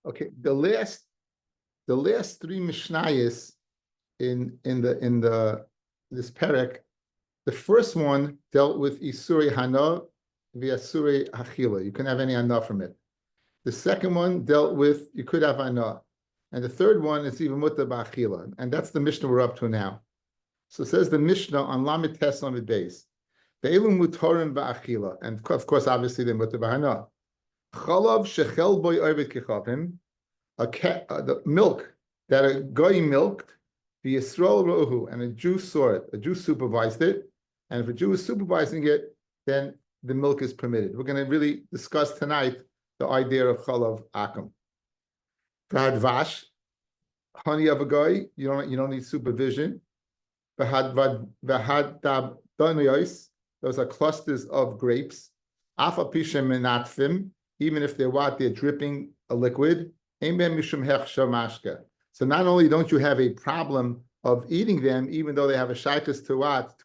Okay, the last three Mishnayos in this perek, the first one dealt with Isuri Hana via Isuri Hachila. You couldn't have any Hana from it. The second one dealt with you could have Hana. And the third one is even Mutta Ba'achila. And that's the Mishnah we're up to now. So it says the Mishnah on Lamed Tes Lamed Beis. Ve'elu Mutorim Ba'achila. And of course, obviously, the Mutta Ba'hana. Chalav Shechel Boy Ovid Kichavim. The milk that a goy milked, the Yisrael Rohu, and a Jew saw it, a Jew supervised it, and if a Jew is supervising it, then the milk is permitted. We're going to really discuss tonight the idea of Chalav Akum. Vahadvash, honey of a goy, you don't need supervision. Vahadab Donyois, those are clusters of grapes. Afa Pishem Menatfim, even if they're dripping a liquid. So not only don't you have a problem of eating them, even though they have a shaykhus to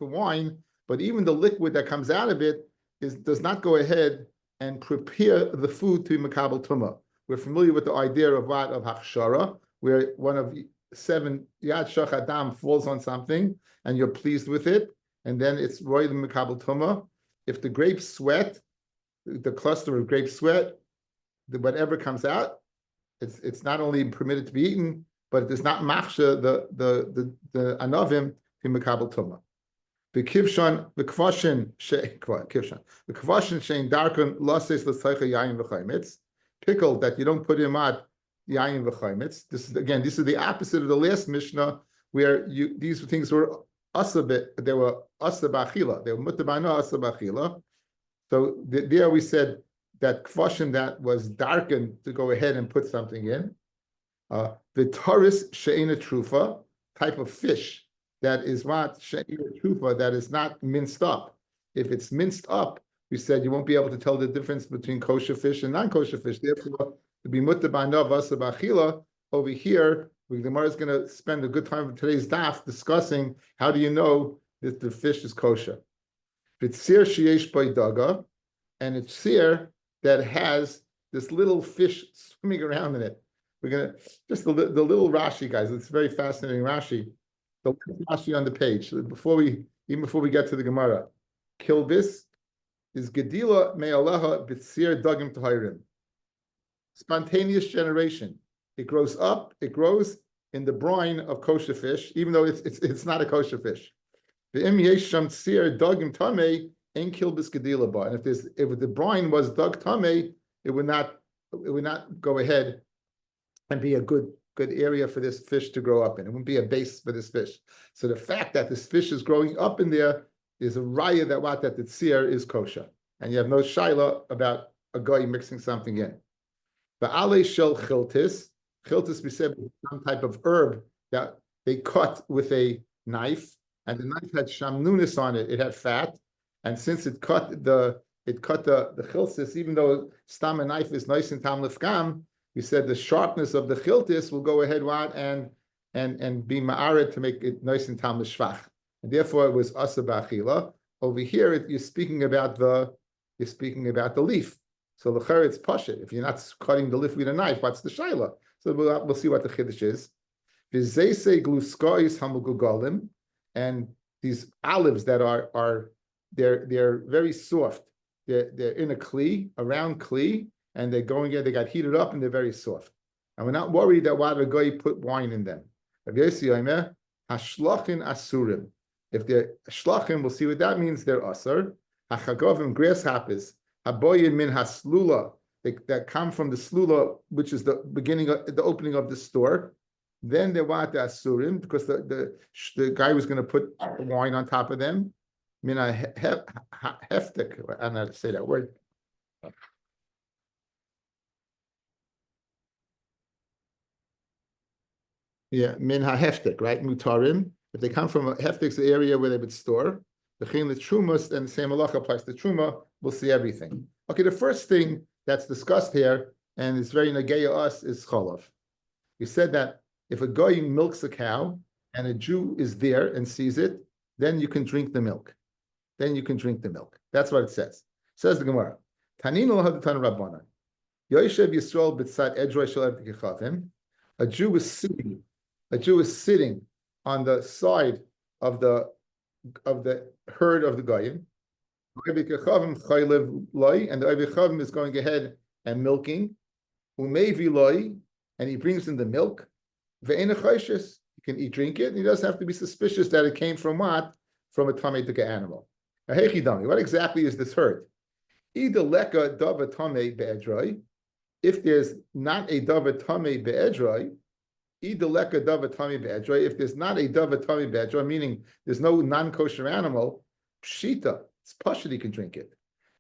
wine, but even the liquid that comes out of it does not go ahead and prepare the food to be makabel tumah. We're familiar with the idea of hachshara, where one of 7 yad shach adam falls on something and you're pleased with it, and then it's roy the makabel tumah. If the grapes sweat, the cluster of grapes sweat, whatever comes out, it's not only permitted to be eaten, but it does not machsha the anavim to makabel tumah. The kivshan shein darkon loses l'tzaycha yayin v'chaymitz, pickled that you don't put in at yayin v'chaymitz. This is the opposite of the last Mishnah, where these things were asabit, they were asabachila, they were mutabana asabachila. So there we said that kvashim that was darkened to go ahead and put something in. The taurus she'ena trufa, type of fish that is what she'ena trufa, that is not minced up. If it's minced up, we said you won't be able to tell the difference between kosher fish and non-kosher fish. Therefore, to be mutabana asabachila, over here, the Gemara is going to spend a good time of today's daf discussing how do you know that the fish is kosher. If it's seer sheyesh b'daga, and it's seer that has this little fish swimming around in it. We're going to, just the little Rashi, guys. It's very fascinating Rashi. The Rashi on the page. Even before we get to the Gemara. Kilbis is Gedila me'aleha b'tzir dagim tahirim. Spontaneous generation. It grows in the brine of kosher fish, even though it's not a kosher fish. V'im yesh sham tzir dagim tamei, and if the brine was dug tamei, it would not go ahead and be a good area for this fish to grow up in. It wouldn't be a base for this fish. So the fact that this fish is growing up in there is a raya that the tzir is kosher, and you have no shaila about a guy mixing something in. The ale shel chiltis we said some type of herb that they cut with a knife, and the knife had shamnunis on it. It had fat. And since it cut the chiltis, even though stam and knife is nice and tam lefkam, we said the sharpness of the chiltis will go ahead and be ma'ared to make it nice and tam l'shvach. And therefore it was asa b'achila. Over here you're speaking about the leaf. So l'cher it's pashit. If you're not cutting the leaf with a knife, what's the shaila? So we'll see what the chiddush is. V'zeisei gluskois hamugugalim, and these olives that are they're very soft. They're in a kli, a round kli, and they got heated up and they're very soft. And we're not worried that why the guy put wine in them. Hashlachin asurim. If they're shlachim, we'll see what that means. They're asar. Hachagovim, grasshoppers. Haboyin min haslula, that come from the slula, which is the beginning of the opening of the store. Then they want the asurim because the guy was going to put wine on top of them. Mina heftik. I don't know how to say that word. Yeah, minha heftik, right? Mutarim. If they come from a heftik's the area where they would store. The trumas, and the same halacha applies to truma. We'll see everything. Okay, the first thing that's discussed here, and it's very nageya us, is chalav. We said that if a guy milks a cow and a Jew is there and sees it, then you can drink the milk. That's what it says. Says the Gemara. Tanino hadatan Rabbanan. Yoshev Yisrael b'tzad edroi shel eved kechavim. A Jew is sitting. A Jew is sitting on the side of the herd of the goyim. And the eved kechavim is going ahead and milking. Umevi loy, and he brings in the milk. Ve'ena chayshes. He can drink it, and he doesn't have to be suspicious that it came from what? From a tamei dika animal. Now, hechidami, what exactly is this herd? Ida leka dava tamei be'edroi. If there's not a dava tamei be'edroi, ida leka dava tamei be'edroi. If there's not a dava tamei be'edroi, meaning there's no non-kosher animal, pshita, it's pashut, he can drink it.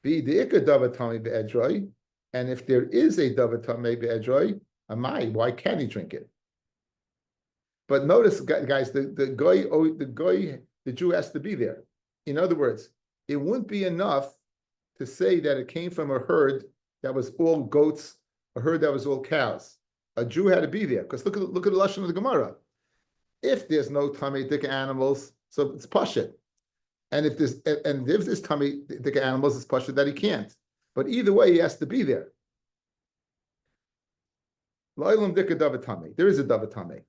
V'ida dava tamei be'edroi. And if there is a dava tamei be'edroi, amai, why can't he drink it? But notice, guys, the Jew has to be there. In other words, it wouldn't be enough to say that it came from a herd that was all goats, a herd that was all cows. A Jew had to be there, because look at the lashon of the Gemara. If there's no tamei dika animals, so it's pashut. And if there's tamei dika animals, it's pashut that he can't. But either way, he has to be there. Lo'ilam dika davar tamei. There is a davar tamei.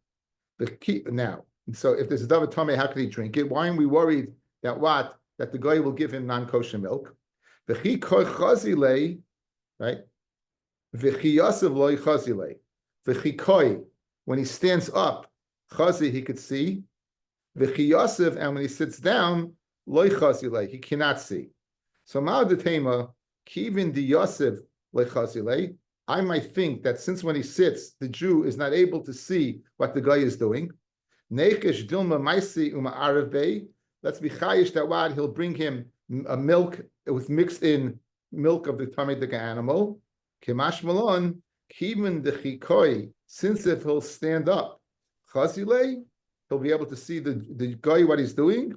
Now, so if there's a davar tamei, how can he drink it? Why aren't we worried that the guy will give him non-kosher milk? V'chi koi chazilei, right? V'chi yasav loy chazilei. V'chi koi, when he stands up, chazi he could see. V'chi yasav, and when he sits down, loy chazilei, he cannot see. So ma'adetema kivin di yasav loy chazilei. I might think that since when he sits, the Jew is not able to see what the guy is doing. Nechesh dilma maisi uma arav bei. Let's be chayish that what he'll bring him a milk with mixed in milk of the tamei dika animal. Kemash malon kivin de chikoi. Since if he'll stand up, chazilei, he'll be able to see the guy what he's doing.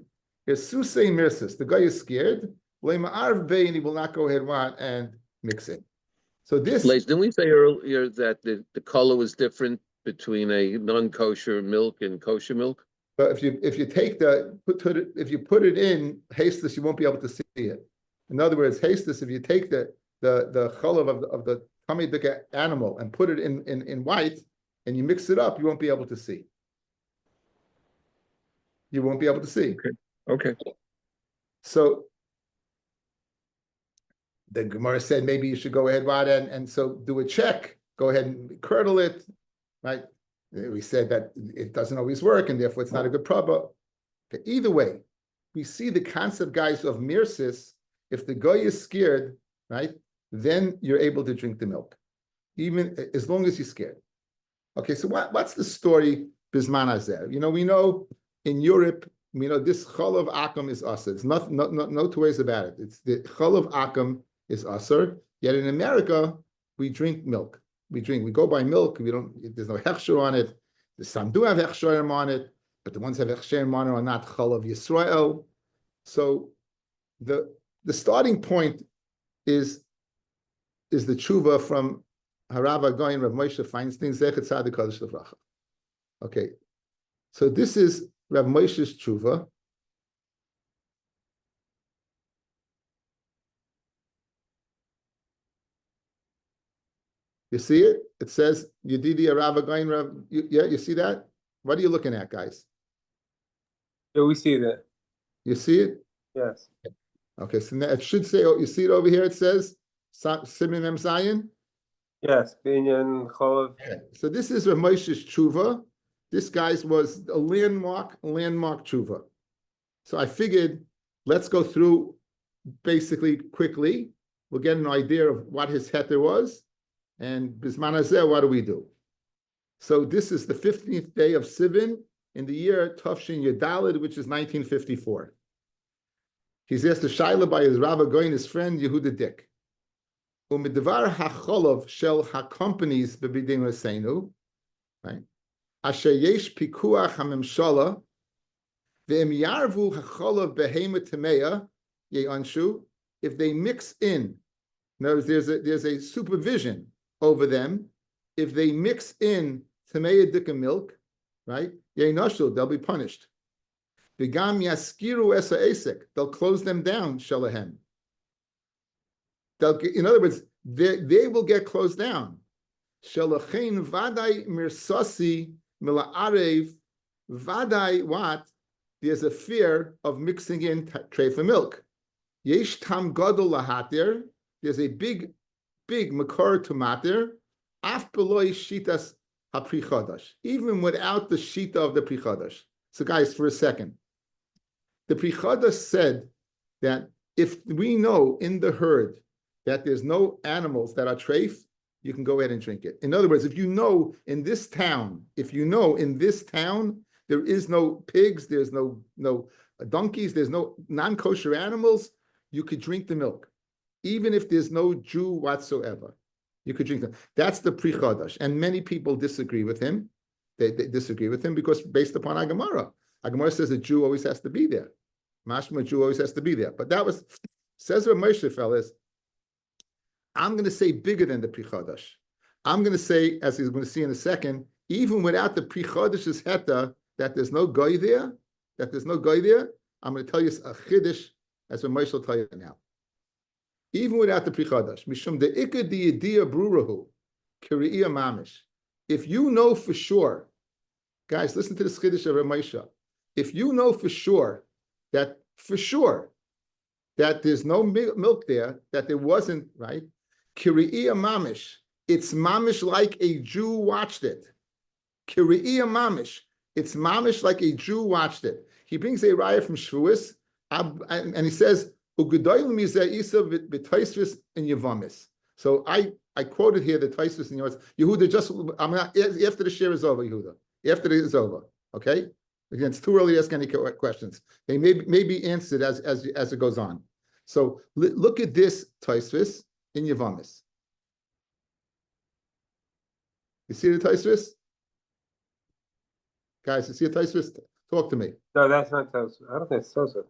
Here's susei mirsis. The guy is scared. Lema arav bei, and he will not go ahead and mix it. So this, didn't we say earlier that the color was different between a non-kosher milk and kosher milk? But if you take if you put it in hasteless, you won't be able to see it. In other words, hasteless, if you take the chalav of the tamei dika animal and put it in white and you mix it up, you won't be able to see. You won't be able to see. Okay. So the Gemara said maybe you should go ahead and so do a check. Go ahead and curdle it, right? We said that it doesn't always work, and therefore it's not a good problem. But either way, we see the concept, guys, of mirsis. If the guy is scared, right, then you're able to drink the milk, even as long as he's scared. Okay, so what's the story bisman hazeh? We know in Europe, this chalav akum is asur. It's no two ways about it. It's the chalav akum is asur. Yet in America, we drink milk. We go by milk. There's no hechsher on it. Some do have hechsherim on it, but the ones that have hechsherim on it are not chalav Yisrael. So the starting point is the tshuva from Harav Agoyin Rav Moshe Feinstein Zechet Tzadik Kodesh Levracha. Okay, so this is Rav Moshe's tshuva. You see it? It says Yedidi Harav Agoyin Rav. You see that? What are you looking at, guys? Yeah, we see that. You see it? Yes. Okay, so now it should say. You see it over here? It says Simin Mem Zayin. Yes, Binyan Cholav. Okay. So this is Rav Moshe's tshuva. This guy's was a landmark tshuva. So I figured let's go through basically quickly. We'll get an idea of what his heter was, and bisman hazeh, what do we do? So this is the 15th day of Sivan in the year Tafshin Yedalid, which is 1954. He's asked a shaila by his Rav Agoyin, his friend Yehuda Dick. U'midvar hacholov shel hacompanies b'bidin Raseinu, right? Asher yesh pikuach hamemshala ve'em yarvu hacholov behema temeya ye'anshu. If they mix in other words, there's a supervision over them. If they mix in temeya dika milk, right? Ye'nashu, they'll be punished. V'gam yaskiru esa esek, they'll close them down. Shalahem. In other words, they will get closed down. Shalachein vadai mirsasi mila'arev vadai what? There's a fear of mixing in treifa milk. Yesh tam gadol lahatir. There's a big makor to matir. Af beloy shitas hapri chadash. Even without the shita of the pri chadash. So guys, for a second, the pri chadash said that if we know in the herd that there's no animals that are treif, you can go ahead and drink it. In other words, if you know in this town there is no pigs, there's no donkeys, there's no non-kosher animals, you could drink the milk. Even if there's no Jew whatsoever, you could drink them. That's the Pri Chadash. And many people disagree with him. They disagree with him because based upon Agamara. Agamara says a Jew always has to be there. Mashma, Jew always has to be there. But that was, says Rav Moshe, fellas, I'm going to say bigger than the Pri Chadash. I'm going to say, as he's going to see in a second, even without the Pri Chadash's heta, that there's no guy there, I'm going to tell you a chiddush, as Rav Moshe will tell you now. Even without the Pri Chadash, mishum de ikar di yediyah brurahu, kiri'iyah mamish. If you know for sure, guys, listen to the chiddush of Rav Moshe. If you know for sure that there's no milk there, that there wasn't, right? Kiri'iyah mamish. It's mamish like a Jew watched it. Kiri'iyah mamish. It's mamish like a Jew watched it. He brings a raya from Shvuas, and he says, Ugedoyl mizeh isa b'taisvis and Yevamis. So I quoted here the taisvis and Yehuda. Just I'm not after the share is over, Yehuda. After it is over, okay. Again, it's too early to ask any questions. They may be answered as it goes on. So look at this taisvis in Yevamis. You see the taisvis? Guys, you see a taisvis? Talk to me. No, that's not Tosfos. I don't think it's Tosfos.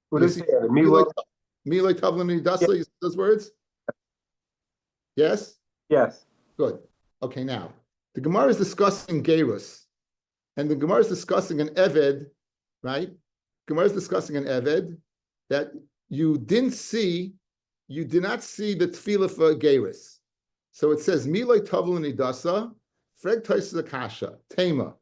What You is see- it? Miloi Tavlin Midasla, you see those words? Yes? Yes. Good. Okay, now, the Gemara is discussing Gerus, and the Gemara is discussing an Eved, right? Gemara is discussing an Eved that you did not see the Tefillah for Gerus. So it says, Miloi Tavlin Midasa, Freg Taisa Kasha, Tema.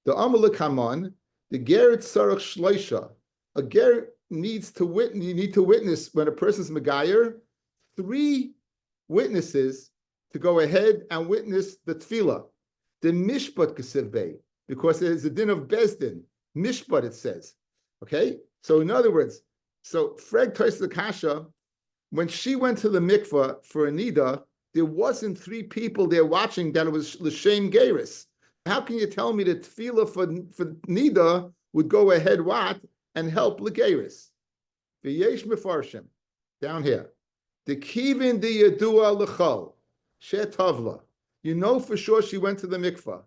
The Amalek Hamon, the Ger Tzarach Shloisha, a Ger needs to witness. You need to witness when a person's Megayer, 3 witnesses to go ahead and witness the Tefillah. The Mishpat Kesivbei, because it is a din of Bezdin. Mishpat, it says. Okay? So in other words, so Freg Taisa Kasha, when she went to the mikvah for Anida, there wasn't 3 people there watching that it was L'Shem Geris. How can you tell me that tefillah for Nida would go ahead what and help Legeris? V'yesh mefarshim down here. The kivin di yadua lechol shetavla. You know for sure she went to the mikvah.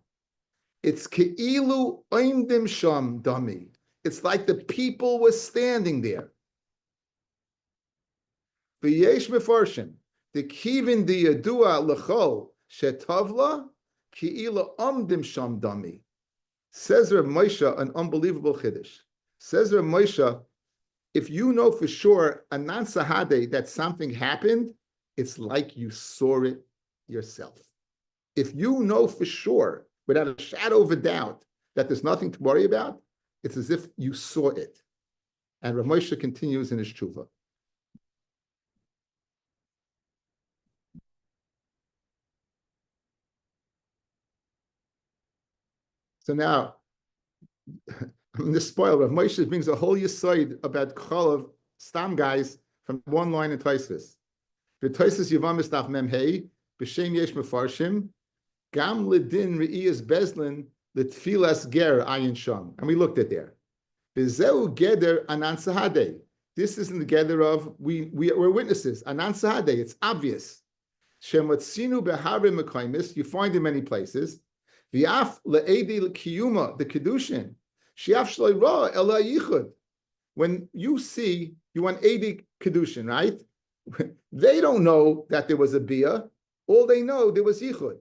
It's keilu oimdim sham dami. It's like the people were standing there. V'yesh mefarshim. The kivin di yadua lechol shetavla. Ki'ila amdim sham dami. Says Rav Moshe, an unbelievable chiddush. Says Rav Moshe, if you know for sure a non-sahade that something happened, it's like you saw it yourself. If you know for sure, without a shadow of a doubt, that there's nothing to worry about, it's as if you saw it. And Rav Moshe continues in his tshuva. So now, I'm the spoiler. Rav Moshe brings a whole yesod about chalav stam guys from one line in Tosfos. The Tosfos Yevamis Daf Mem Hey b'Shem Yesh Mefarshim Gam Ledin Re'iyas Bezlin L'Tfilas Ger Ayin Sham, and we looked at there. B'Zeu Geder Anan Sahade. This is in the gather of we're witnesses. Anan Sahade. It's obvious. Shematzinu beHarim Mekaymis. You find in many places. V'af le'edi l'kiyuma, the kedushin. Shiaf shloi ra ela yichud. When you see, you want edi kedushin, right? They don't know that there was a bia. All they know there was yichud.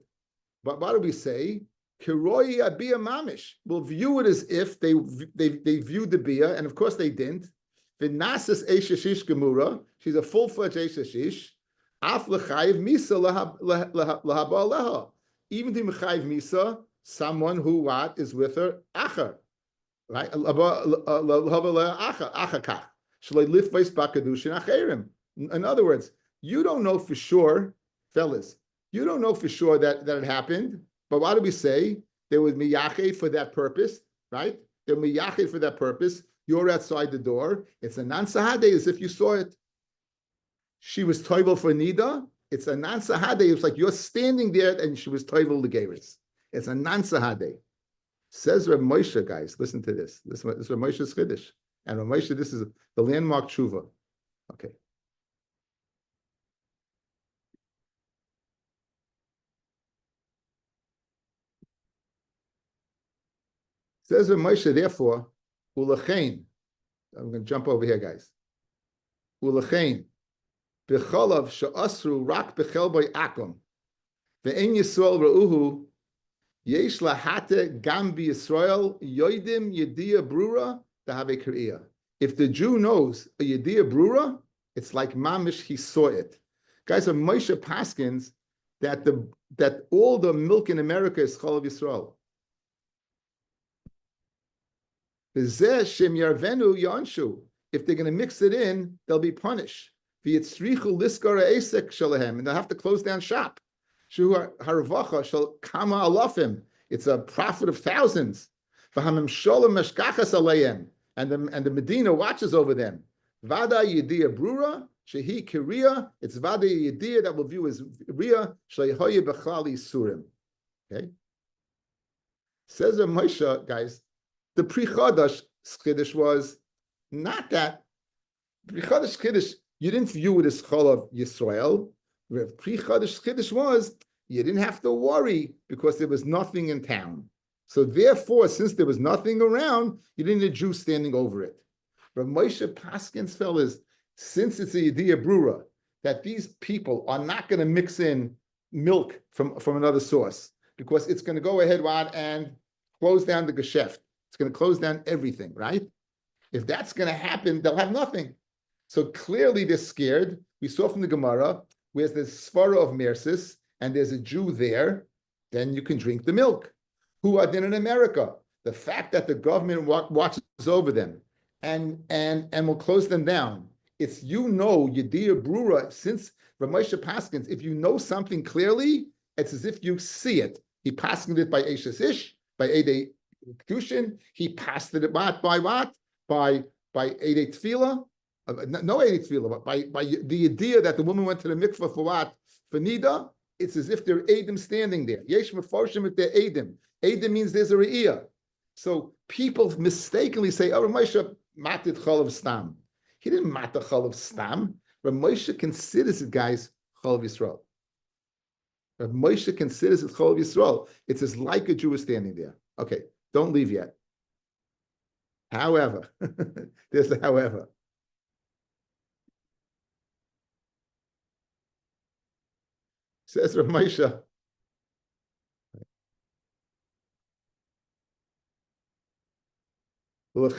But what do we say? Kiroi abia mamish. We'll view it as if they viewed the bia, and of course they didn't. V'nasas eishashish gemura. She's a full-fledged eishashish. Af l'chayiv misa lahaba leha. Even to mechayiv misa, someone who what is with her acher, right? In other words, you don't know for sure, fellas. You don't know for sure that it happened. But what do we say? They would miyached for that purpose, right? They're miyached for that purpose. You're outside the door. It's a non-sahade as if you saw it. She was toivel for nida. It's a non-sahade. It's like you're standing there and she was toivel legeris. It's a non-sahade. Says Reb Moshe, guys, listen to this. This is Reb Moshe's Chiddush. And Reb Moshe, this is the landmark tshuva. Okay. Says Reb Moshe, therefore, ulachein. I'm going to jump over here, guys. Ulachein. B'cholav she'asru rak b'chel boy akum. Ve'en Yisrael ra'uhu yesh lahate gam b'Yisrael yoidim yediyah brura tahave kriya. If the Jew knows a yediyah brura, it's like mamish, he saw it. Guys, are Moshe Paskins that all the milk in America is chol of Yisrael. If they're going to mix it in, they'll be punished. And they'll have to close down shop. It's a profit of thousands. And the Medina watches over them. Vada Yediyah Brura, Shehi Kiriya, it's Vada Yediyah that will view as Riya, Shleihoye Bechlali Surim. Okay? Says Moshe, guys, the Pre-Chodesh Chiddush was not that. Pre-Chodesh Chiddush, you didn't view it as Chol of Yisrael. Pre-Chodesh Chiddush was, you didn't have to worry because there was nothing in town. So therefore, since there was nothing around, you didn't need a Jew standing over it. But Moshe Paskins fellas, since it's a Yediyah Brura, that these people are not going to mix in milk from another source, because it's going to go ahead and close down the Geschäft. It's going to close down everything, right? If that's going to happen, they'll have nothing. So clearly they're scared. We saw from the Gemara, where there's Svara of Mersis, and there's a Jew there, then you can drink the milk. Who are then in America? The fact that the government watches over them and will close them down. It's, Yediyah Brura, since Ramosha Paskins, if you know something clearly, it's as if you see it. He paskined it by Eishes Ish, by Eidei Kedushin. He passed it by what? By Eidei Tefillah. No Eidei Tefillah, but by the idea that the woman went to the mikveh for what? For Nida. It's as if they're Eidim standing there. Yesh mefarshim if they're Eidim. Eidim means there's a Re'iyah. So people mistakenly say, oh, Ramosha matit chol of stam. He didn't mat the chol of stam. Ramosha considers it, guys, chol of Yisrael. Ramosha considers it chol of Yisrael. It's as like a Jew is standing there. Okay, don't leave yet. However, there's the however. Says Ramosha. If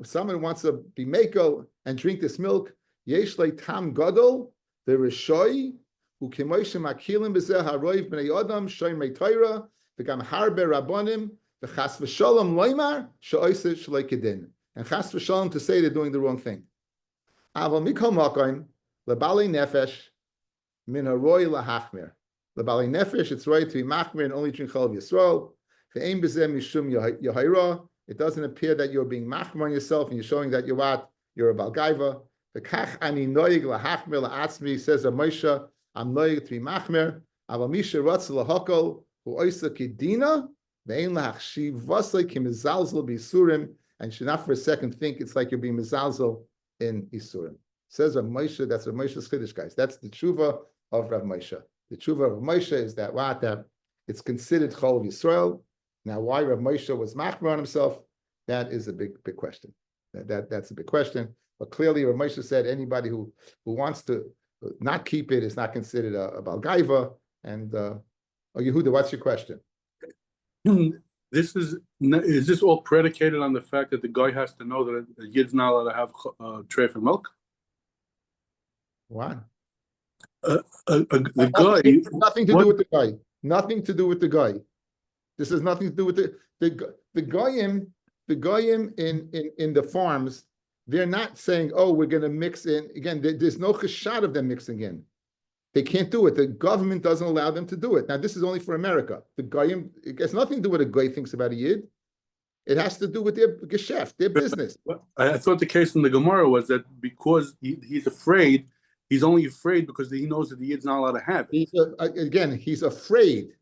someone wants to be mekel and drink this milk, yesh le tam gadol, the rishoi, who kemoishem akilim bezeh haroiv bnei adam shoymei Torah, v'gam harbe rabbonim, v'chas v'shalom loymar she'oiseh shloi kedin, and chas v'shalom to say they're doing the wrong thing. Aval mikol makoim lebalei nefesh min haroi lahachmir. Lebalei nefesh, it's right to be machmir and only drink chol Yisrael. It doesn't appear that you're being machmir on yourself and you're showing that you're a balgaiva. Says a Moshe, I'm noig to be machmir. And should not for a second think it's like you're being mizalzel in isurim. Says a Moshe, that's a Moshe's chiddush, guys. That's the tshuva of Rav Moshe. The tshuva of Rav Moshe is that it's considered chol of Yisrael. Now, why Rav Moshe was machmir on himself, that is a big question. That's a big question. But clearly, Rav Moshe said anybody who wants to not keep it is not considered a balgaiva. And Yehuda, what's your question? Is this all predicated on the fact that the guy has to know that a yid's not allowed to have treif and milk? What? The guy. Nothing to what- do with the guy. Nothing to do with the guy. This has nothing to do with the goyim. The goyim in the farms, they're not saying, "Oh, we're going to mix in." Again, there's no cheshad of them mixing in. They can't do it. The government doesn't allow them to do it. Now, this is only for America. The goyim, it has nothing to do with what a guy thinks about a yid. It has to do with their geschäft, their business. I thought the case in the Gemara was that because he's afraid, he's only afraid because he knows that the Yid's not allowed to have it. He's afraid.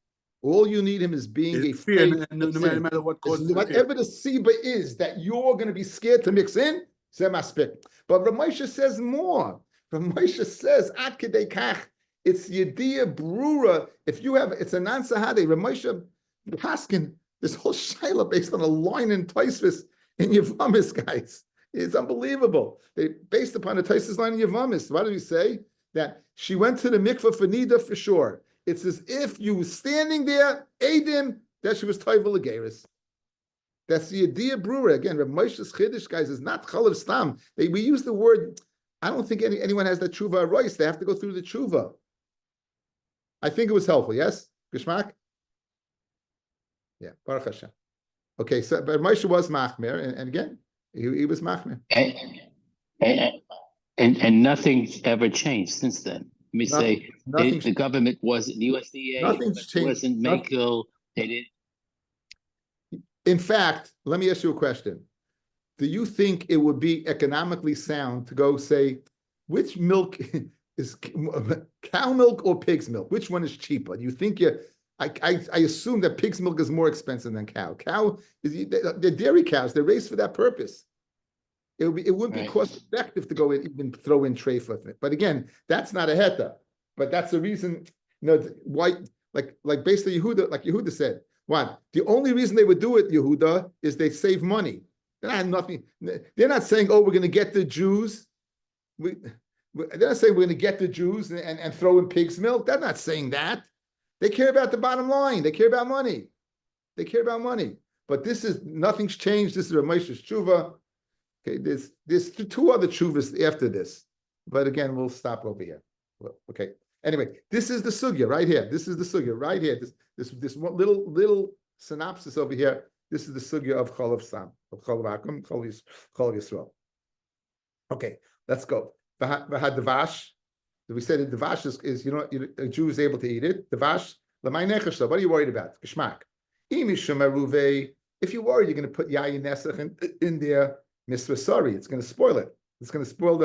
All you need him is being His afraid. fear, no matter what causes Whatever the siba is that you're going to be scared to mix in, zemaspik. But Ramosha says more. Ramosha says, Ad kedei kach, it's yediyah brura. If you have, it's a non-sahade. Ramosha Paskin, this whole shaila based on a line in Tosfos in Yevamis, guys. It's unbelievable. They based upon a Tosfos line in Yevamis. What did he say? That she went to the mikveh for nida for sure. It's as if you were standing there, Adim, that she was Toivel Ageris. That's the idea brewer. Again, Reb Moshe's Chiddush, guys, is not Chalav Stam. We use the word, I don't think anyone has that tshuva rice. They have to go through the tshuva. I think it was helpful, yes? Geschmack? Yeah, Baruch Hashem. Okay, so but Moshe was Machmer, and again, he was Machmer. And nothing's ever changed since then. Let me say, the government wasn't, the USDA wasn't Makel, they didn't. In fact, let me ask you a question. Do you think it would be economically sound to go say, which milk is cow milk or pig's milk? Which one is cheaper? Do you think I assume that pig's milk is more expensive than cow. Cow they're dairy cows. They're raised for that purpose. It wouldn't be cost effective to go in, even throw in treifa with it. But again, that's not a heta. But that's the reason, why, like based on Yehuda, like Yehuda said, what? The only reason they would do it, Yehuda, is they save money. They're not saying, oh, we're going to get the Jews. They're not saying we're going to get the Jews and throw in pig's milk. They're not saying that. They care about the bottom line. They care about money. They care about money. But nothing's changed. This is Ramesh's tshuva. Okay, there's two other tshuvas after this. But again, we'll stop over here. Okay. Anyway, this is the sugya right here. This is the sugya right here. This one little synopsis over here. This is the sugya of Cholav Sam, of Cholav Akum, Cholav Yisrael. Okay, let's go. V'had devash. We said that devash is a Jew is able to eat it. Devash l'may nechasha. What are you worried about? Geschmack. If you're worried, you're going to put yayin nesach in there. Misra, sorry, it's going to spoil it. It's going to spoil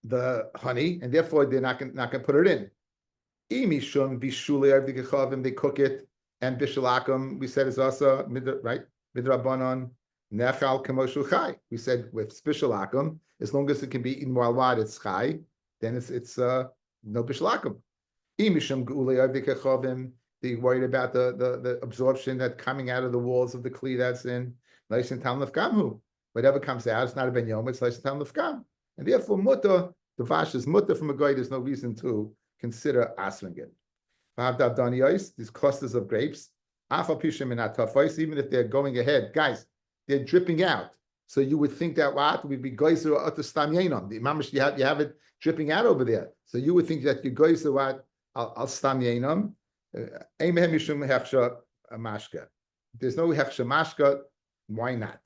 the honey, and therefore they're not going to put it in. Imishum bishulei avdikachavim, they cook it, and bishalakum, we said is also right midrabanon nechal kamoshu chai. We said with bishalakum, as long as it can be eaten while it's chai, then it's no bishalakum. Imishum geulei avdikachavim. They worried about the absorption that coming out of the walls of the kli that's in Leishin Tam Lefkamhu. Whatever comes out, it's not a ben yom, it's Leishin Tam Lefkam. And therefore, mutter, the vash is mutter from a guy, there's no reason to consider asring it. These clusters of grapes, even if they're going ahead, guys, they're dripping out. So you would think that what would be geyser or the stam yenom. The mamish, you have it dripping out over there. So you would think that you geyser what al stam yenom. There's no hechsha mashka. Why not?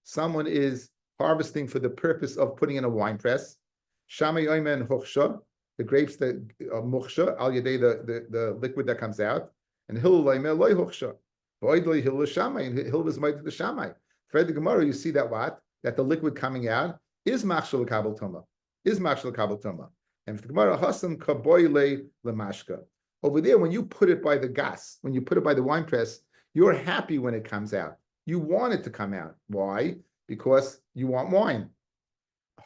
Someone is harvesting for the purpose of putting in a wine press. The grapes that are muchsha, al yedei, the liquid that comes out, and hil loy huchsha. Voidly hil shamay, and hil was made to the shamay. For the Gemara, you see that that the liquid coming out is machshel kabel tuma, And the Gemara hasam kaboyle lemashka. Over there, when you put it by the gas, when you put it by the wine press, you're happy when it comes out. You want it to come out. Why? Because you want wine.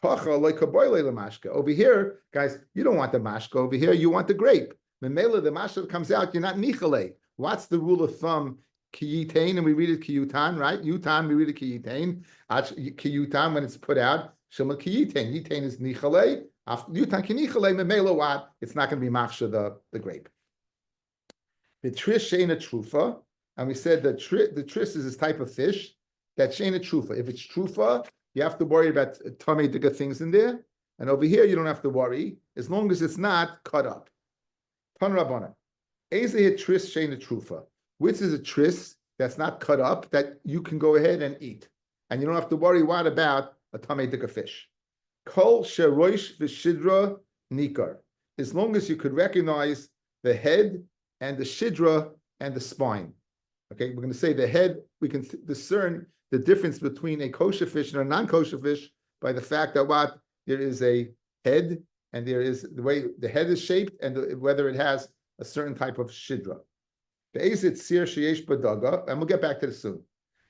Over here, guys, you don't want the mashka. Over here, you want the grape. The mela, the mashka that comes out, you're not nichale. What's the rule of thumb? Kiyitain, and we read it kiyutan, right? Yutan, we read it kiyitain. Kiyutan, when it's put out, shema kiyitain. Yitain is nichale. After yutan kinichale, memela what? It's not going to be machsha the grape. The trish sheina trufa, and we said the tris is this type of fish. That's Shana Trufa. If it's Trufa, you have to worry about tummy digga things in there. And over here, you don't have to worry, as long as it's not cut up. Tan Rabbana. Ezeh tris Shana Trufa. Which is a tris that's not cut up, that you can go ahead and eat. And you don't have to worry what about a tummy digga fish. Kol sheroish v'shidra nikar. As long as you could recognize the head and the shidra and the spine. Okay, we're going to say the head, we can discern the difference between a kosher fish and a non-kosher fish by the fact that what? There is a head, and there is the way the head is shaped, and whether it has a certain type of shidra. The azit seer sheyesh badaga, and we'll get back to this soon.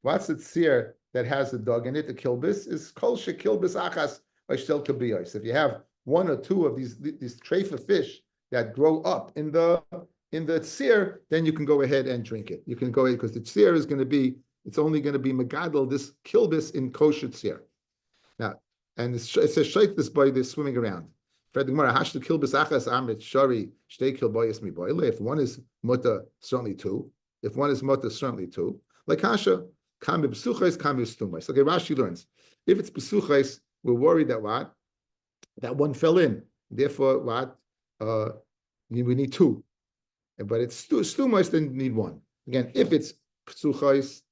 What's the seer that has the dog in it, the kilbis, is kol shekilbis achas oishtel kabiyos. If you have one or two of these treifa fish that grow up in the seer, then you can go ahead and drink it. You can go ahead, because the seer is going to be, it's only going to be megadol, this kilbis in kosher seer. Now, and it says shayt this boy, they're swimming around. If one is muta, certainly two. If one is muta, certainly two. Like Hasha, kambi b'suchais, kambi b'stumais. Okay, Rashi learns. If it's b'suchais, we're worried that what? That one fell in. Therefore, what? We need two. But it's stumais, then you need one. Again, if it's b'suchais,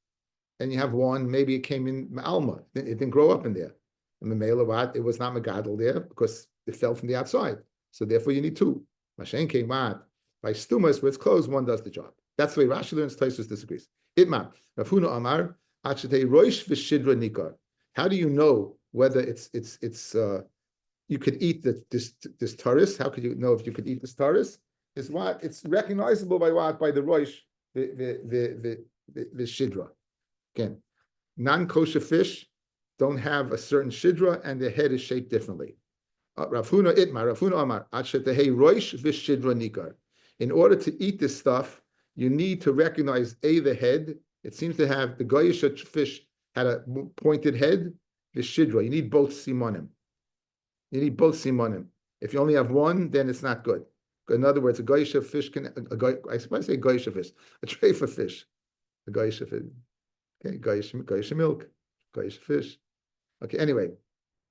and you have one, maybe it came in alma. It didn't grow up in there. And the male what? It was not megadol there because it fell from the outside. So therefore you need two. Mashen came out by stumas where it's closed, one does the job. That's the way Rashi learns. Taisus disagrees. Itman Rav Huna Amar Achetei Roish v'Shidra Nikar. How do you know whether it's you could eat this taurus? How could you know if you could eat this taurus? Is what it's recognizable by what? By the Roish the Shidra. Again, non-kosher fish don't have a certain shidra, and their head is shaped differently. Rav Huna Itmar, Rav Huna Amar, Achetei Roish v'Shidra Nikar. In order to eat this stuff, you need to recognize the head. It seems to have the goyish fish had a pointed head. The shidra, you need both simonim. You need both simonim. If you only have one, then it's not good. In other words, a goyish fish can. I suppose I say goyish fish, a treifa fish, a goyish fish. Okay, goyish milk, goyish fish. Okay, anyway,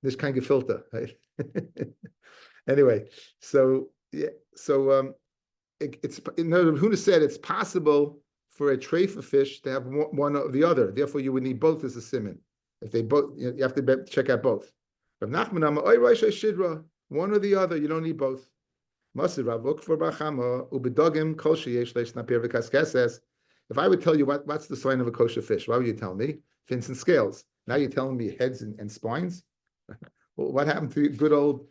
this kind of filter, right? Anyway, so yeah, so it's Huna said it's possible for a treifa fish to have one or the other. Therefore, you would need both as a siman. If they both, you have to check out both. Rav Nachman Amar, oy roish shidra, one or the other. You don't need both. Masir Ravuk for Bachama ubedogim kol sheyesh leisnapir v'kaskeses. If I would tell you what's the sign of a kosher fish, why would you tell me? Fins and scales. Now you're telling me heads and spines? Well, what happened to good old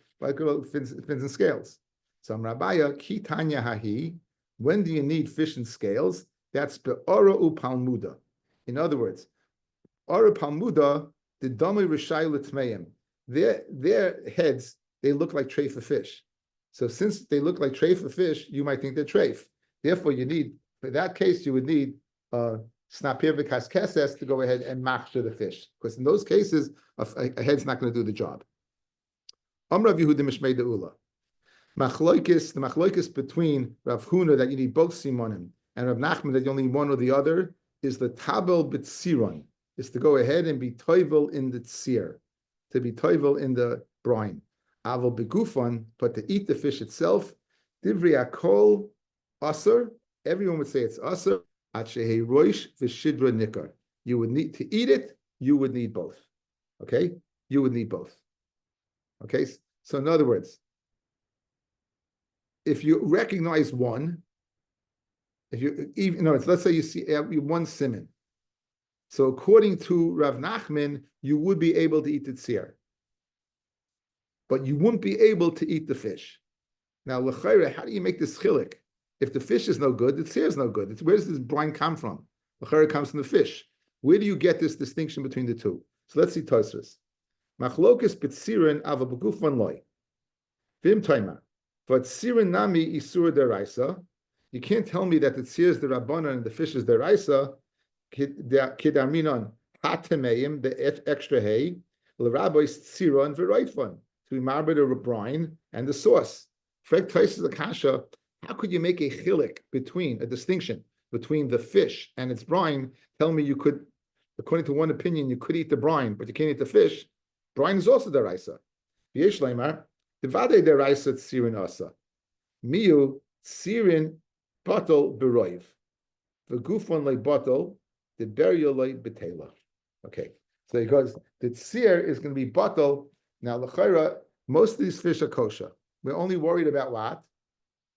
fins and scales? So Rabbi, ki tanya hahi, when do you need fish and scales? That's be'ora upalmuda. In other words, ora palmuda, the dami rishai l'tmeim. Their heads, they look like treifa fish. So since they look like treifa fish, you might think they're treif. Therefore, you need, for that case, you would need snapir v'kaskeses to go ahead and machshir the fish. Because in those cases, a head's not going to do the job. Rav Yehuda Mishmei De'ula. The machloikis between Rav Huna that you need both simonim and Rav Nachman that you only need one or the other is the tabel b'tziron, is to go ahead and be toivel in the tzir, to be toivel in the brine. Aval begufan, but to eat the fish itself, divrei akol aser, everyone would say it's aser, at shehe roish v'shidra nikar. You would need to eat it, you would need both. Okay? You would need both. Okay? So in other words, if you recognize one, let's say you see one siman. So according to Rav Nachman, you would be able to eat the tzir, but you wouldn't be able to eat the fish. Now, l'chayre, how do you make this chilik? If the fish is no good, the tzir is no good. Where does this brine come from? L'chayre comes from the fish. Where do you get this distinction between the two? So let's see Tosfos. Machlokes b'tzirin ava b'gufan loy. Vim toima. But tzirin nami isur deraisa. You can't tell me that the tzir is the rabbanan and the fish is deraisa. Kidaminon hatemeim, the extra hay. L'rabbeis tziron v'roitfon. To be marbled a brine and the sauce. Frek Tosfos the kasha. How could you make a chilik between a distinction between the fish and its brine? Tell me you could. according to one opinion, you could eat the brine, but you can't eat the fish. Brine is also deraisa. V'yesh leimar, devade deraisa tsirin asa. Miu tsirin batal beroiv. V'gufon le batal, the burial le betela. Okay, so he goes, the tzir is going to be batal. Now, l'chayra, most of these fish are kosher. We're only worried about what?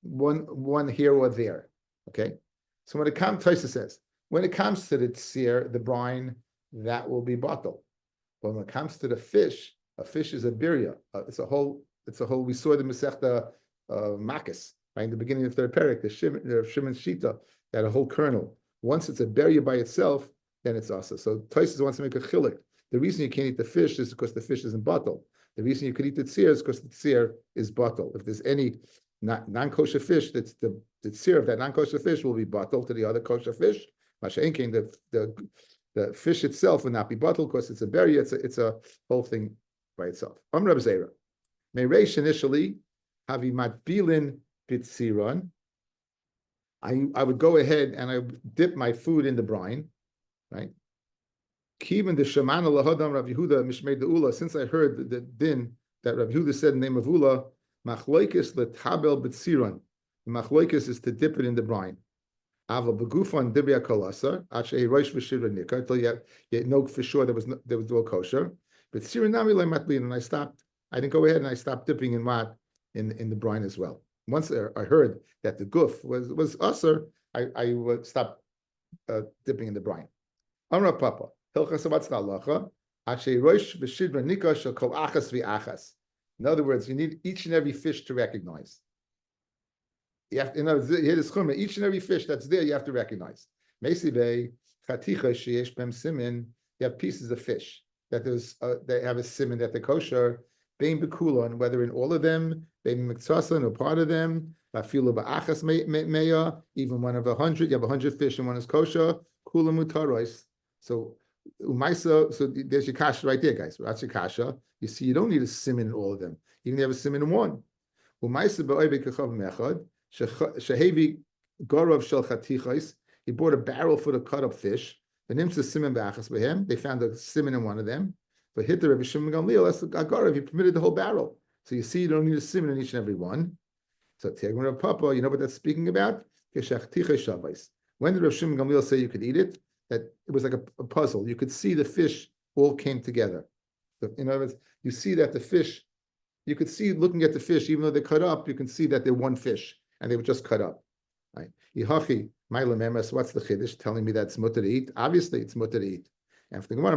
One here or there. Okay, so when it comes, Taisa says, when it comes to the tzir, the brine, that will be batal. But when it comes to the fish, a fish is a birya. It's a whole. We saw the Masechta Makis, right in the beginning of the third parak, the Shimon Shita, that a whole kernel. Once it's a birya by itself, then it's asa. So Taisa wants to make a chilik. The reason you can't eat the fish is because the fish isn't batal. The reason you could eat the tzir is because the tzir is batal. If there's any non-kosher fish, that's the tzir of that non-kosher fish will be batal to the other kosher fish. Masha'enkein, the fish itself will not be batal because it's a berry. It's a whole thing by itself. Rab Zera, Meiresh initially havi matbilin bitziron. I would go ahead and I would dip my food in the brine, right? Kivin the Shemana lahadam Rav Yehuda mishmei deula. Since I heard the din that Rav Yehuda said in the name of Ula, machloikis letabel bitziron. The machloikis is to dip it in the brine. Ava begufan dibya kolasa achei roish v'shira nika until you know for sure there was no kosher. But sirinami lematblin, and I stopped. I didn't go ahead and I stopped dipping in in the brine as well. Once I heard that the guf was usher, I would stop dipping in the brine. Amra Papa. In other words, you need each and every fish to recognize. You have to, each and every fish that's there, you have to recognize. You have pieces of fish that they have a siman that they're kosher, bein bekulon, whether in all of them, bein miktasan or part of them, even one of 100, you have 100 fish and one is kosher, kula mutaros. So there's your kasha right there, guys. That's your kasha. You see, you don't need a siman in all of them. You can have a siman in one. He bought a barrel full of cut up fish. They found a siman in one of them. But hit the Rabbi Shimon Gamliel, that's Agarav, he permitted the whole barrel. So you see, you don't need a siman in each and every one. So Tegman Papa, you know what that's speaking about? When did Rabbi Shimon Gamliel say you could eat it? That it was like a puzzle. You could see the fish all came together. So, in other words, you see that the fish, you could see looking at the fish, even though they're cut up, you can see that they're one fish and they were just cut up. Right? Yihachi, my lememes, what's the chiddush telling me that it's mutter to eat? Obviously, it's mutter to eat. And for the Gemara,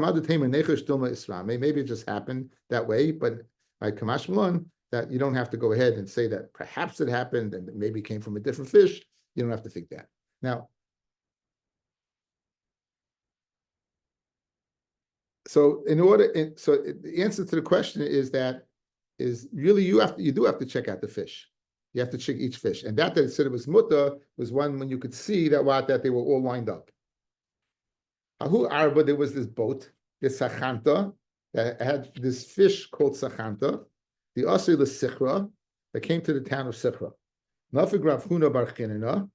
maybe it just happened that way, but by Kamash Malon, that you don't have to go ahead and say that perhaps it happened and maybe it came from a different fish. You don't have to think that. Now, so the answer to the question is really you do have to check out the fish. You have to check each fish, and that it said it was mutter was one when you could see that they were all lined up. Ahu Arba, there was this boat, this sachanta, that had this fish called sachanta, the Asir the Sichra, that came to the town of Sichra. Nafig Rav Huna bar Chinina,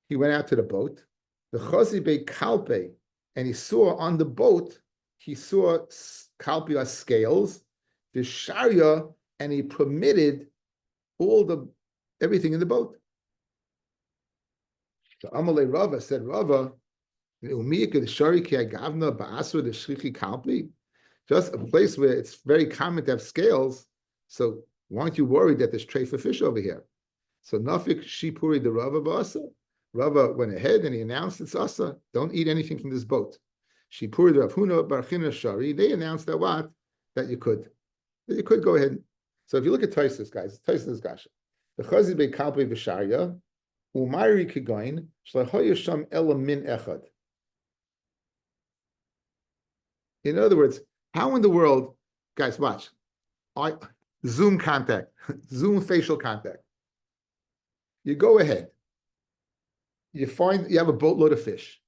he went out to the boat. The Chazi Bey Kalpe, and he saw on the boat, he saw kalpia scales, the sharia, and he permitted everything in the boat. So Amalei Rava said, Rava, just a place where it's very common to have scales. So why aren't you worried that there's tray for fish over here? So Nafik Shipuri the Rava Basa. Rava went ahead and he announced it's asa. Don't eat anything from this boat. Shipuri the Rav Huna bar China Shari. They announced that you could go ahead. So if you look at Taisus, guys, Taisus Gasha. The Chazi Bey Kalpe Visharya, Umayri Kigain, Shlahoyasham Elamin Echad. In other words, how in the world, guys, watch. Zoom contact, Zoom facial contact. You go ahead. You have a boatload of fish.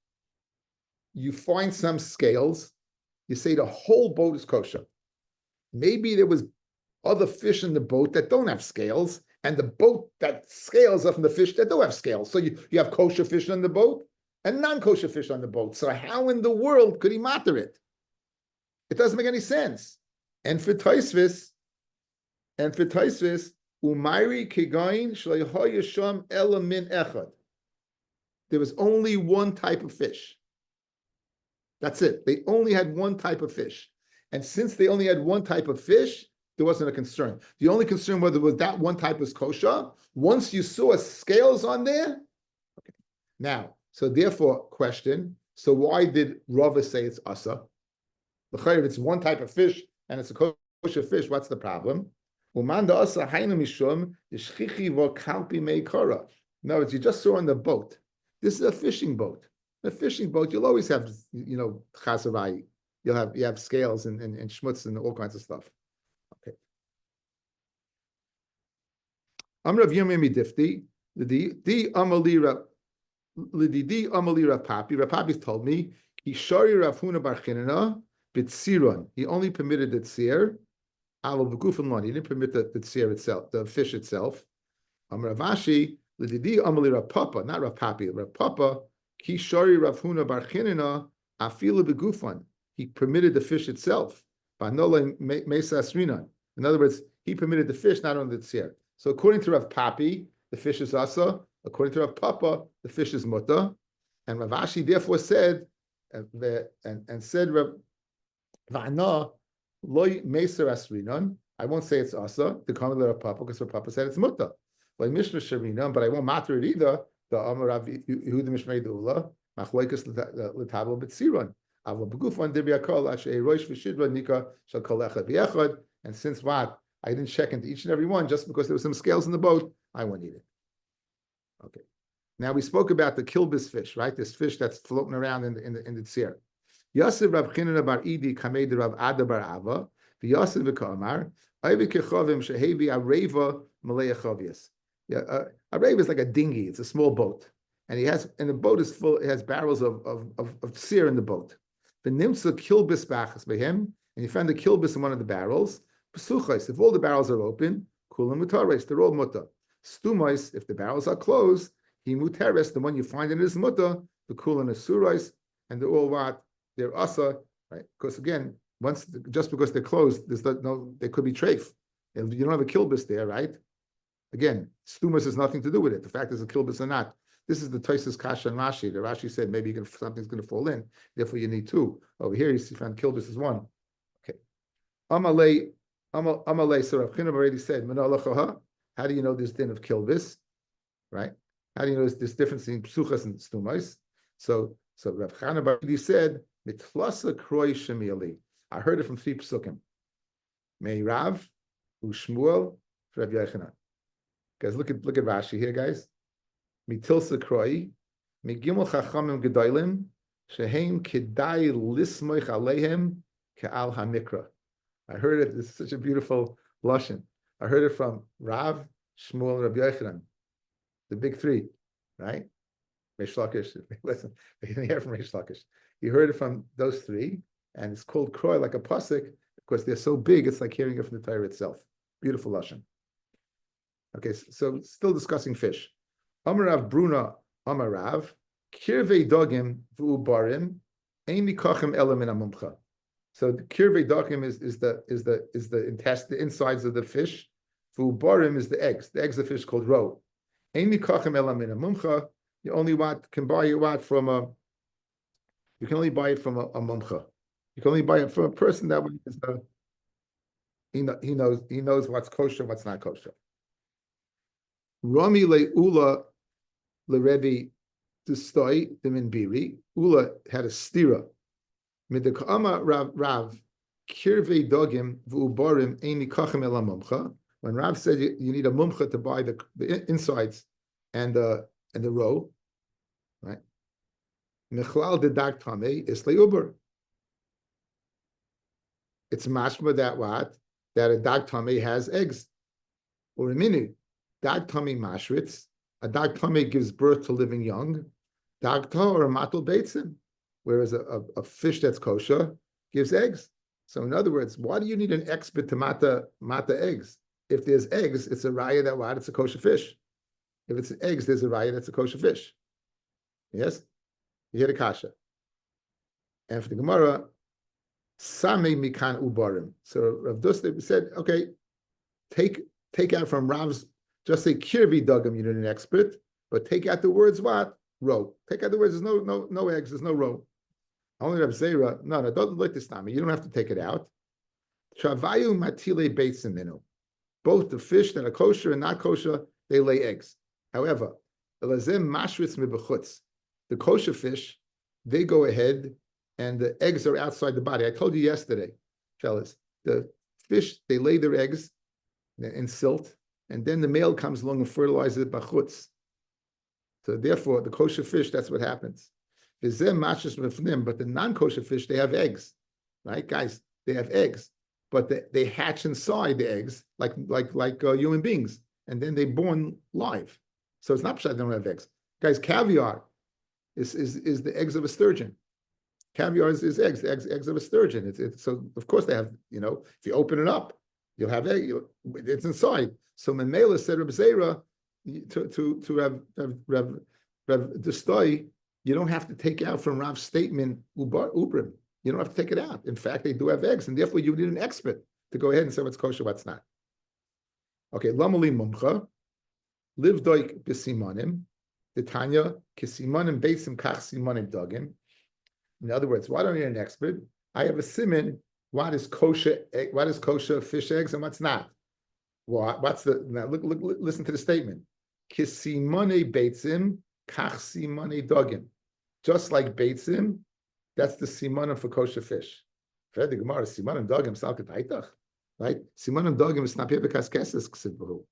You find some scales. You say the whole boat is kosher. Maybe there was other fish in the boat that don't have scales, and the boat that scales are from the fish that don't have scales. So you have kosher fish on the boat, and non-kosher fish on the boat. So how in the world could he matter it? It doesn't make any sense. And for Tosfos, Umayri Kigain Shleihoya Sham Ela Min Echad. There was only one type of fish. That's it. They only had one type of fish. And since they only had one type of fish, there wasn't a concern. The only concern whether it was that one type was kosher. Once you saw scales on there, okay. Now, so therefore, question, so why did Rava say it's asa? If it's one type of fish and it's a kosher fish, what's the problem? No, it's you just saw on the boat. This is a fishing boat. A fishing boat, you'll always have, chasarai. You have scales and schmutz and all kinds of stuff. Okay. Rav Yomi Difti, the Amalira Papi. Rav Papi told me, Kishari Rav Huna Bar Chinana B'tziron. He only permitted the tzir. He didn't permit the tzir itself, the fish itself. Rav Ashi, Lididi Amalira Papa, not Rav Papi. Rav Papa, Kishari Rav Huna Bar Chinana Afilu Begufan. He permitted the fish itself. In other words, he permitted the fish, not only the tzir. So according to Rav Papi, the fish is asa. According to Rav Papa, the fish is muta. And Rav Ashi therefore said, said Rav Va'ana loy meser asrinan. I won't say it's asa. The comment of Rav Papa, because Rav Papa said it's muta. Like mishra sharinan, but I won't matter it either. The Amar Rav Yehuda Mishmei Deula machloikas l'tabel b'tziron. And since what? I didn't check into each and every one just because there were some scales in the boat, I won't eat it. Okay. Now we spoke about the kilbis fish, right? This fish that's floating around in the tzir. Yasir Rav Chinana bar Idi kamed Rav Ada bar Ava, v'Yasir v'Kamar, Ayvi kechavim shehevi areva malei chavias. Yeah, areva is like a dinghy. It's a small boat, and the boat is full. It has barrels of tzir in the boat. The nimsa kilbis bachas by him, and you find the kilbis in one of the barrels. Pesuchais, if all the barrels are open, kulam mutares, they're all muta. Stumais, if the barrels are closed, he mutares, the one you find in is muta, the kulam is surais, and they're all what? They're asa, right? Because again, just because they're closed, they could be treif. And you don't have a kilbis there, right? Again, stumas has nothing to do with it. The fact is a kilbis or not. This is the Tosfos Kasha and Rashi. The Rashi said maybe something's going to fall in, therefore you need two. Over here, you found kilbis is one. Okay. Amalei, so Rav Chinam already said, how do you know this din of kilbis? Right? How do you know this difference in psuchas and stumais? So Rav Chinam already said, mitlasa kroi shemiali. I heard it from three psukim. Mei Rav, Ushmuel, Rav Yochanan. Guys, look at Rashi here, guys. Mitilsa kroi, migimel chachamim gedolim, shehem kedai lismoich alehem ke'al hamikra. I heard it. This is such a beautiful lashon. I heard it from Rav, Shmuel, and Rabbi Yochanan, the big three, right? Reish Lakish. Listen, they didn't hear from Reish Lakish. You heard it from those three, and it's called Kroy, like a pasuk, because they're so big. It's like hearing it from the Torah itself. Beautiful lashon. Okay, so still discussing fish. Amarav Bruna, Amarav, Kirvei Dogim v'ubarim, ein mikachem elam min amumcha. So the kirvei dogim is the intestine, the insides of the fish. V'ubarim is the eggs. The eggs of the fish called roe. Ein mikachem elam min amumcha. You only can buy it from a. You can only buy it from a mumcha. You can only buy it from a person that is he knows what's kosher, what's not kosher. Rami le'ula le'Rebbe d'stoi d'min biri. Ula had a stira. Midakama Rav kirvei dogim v'ubarim ein nikachem el mumcha. When Rav said you need a mumcha to buy the insides and the roe, right? Mechlal de dag tamei is leuber. It's mashma that a dag tamei has eggs. Or a minu. Dag tummy mashritz, a dag tummy gives birth to living young. Dag ta or a matul beitzim, whereas a fish that's kosher gives eggs. So in other words, why do you need an expert to mata eggs? If there's eggs, it's a raya that what? It's a kosher fish. If it's eggs, there's a raya that's a kosher fish. Yes? You hear the kasha. And for the Gemara, Same Mikan Ubarim. So Rav Dusty said, okay, take out from Rav's, just say Kirvi Dugam, you need an expert, but take out the words what? Row. Take out the words, there's no eggs, there's no row. Only Rav Zera, no, don't like this Nami. You don't have to take it out. Travayu Matile Beitsiminu. Both the fish that are kosher and not kosher, they lay eggs. However, the kosher fish, they go ahead and the eggs are outside the body. I told you yesterday, fellas, the fish, they lay their eggs in silt, and then the male comes along and fertilizes it bachutz. So therefore, the kosher fish, that's what happens. But the non-kosher fish, they have eggs, right, guys? They have eggs, but they hatch inside the eggs like human beings, and then they're born live. So it's not pshat they don't have eggs, guys. Caviar is the eggs of a sturgeon. Caviar is eggs of a sturgeon. So of course they have. If you open it up, you'll have egg. It's inside. So Memela said Reb Zera to Rav Dustoi, you don't have to take out from Rav's statement ubrim. You don't have to take it out. In fact, they do have eggs, and therefore you need an expert to go ahead and say what's kosher, what's not. Okay, lamali mumcha, liv doik b'simonim, the Tanya kisimonim beisim kach simonim dogim. In other words, why don't you need an expert? I have a siman. What is kosher? What is kosher fish eggs and what's not? What's the now? Look! Listen to the statement. Kisimone beitzim kach simone dogim. Just like beitzim, that's the simonim for kosher fish. Fred the Gemara simonim dogim salketaitach, right? Simonim dogim is not because keses ksibahu.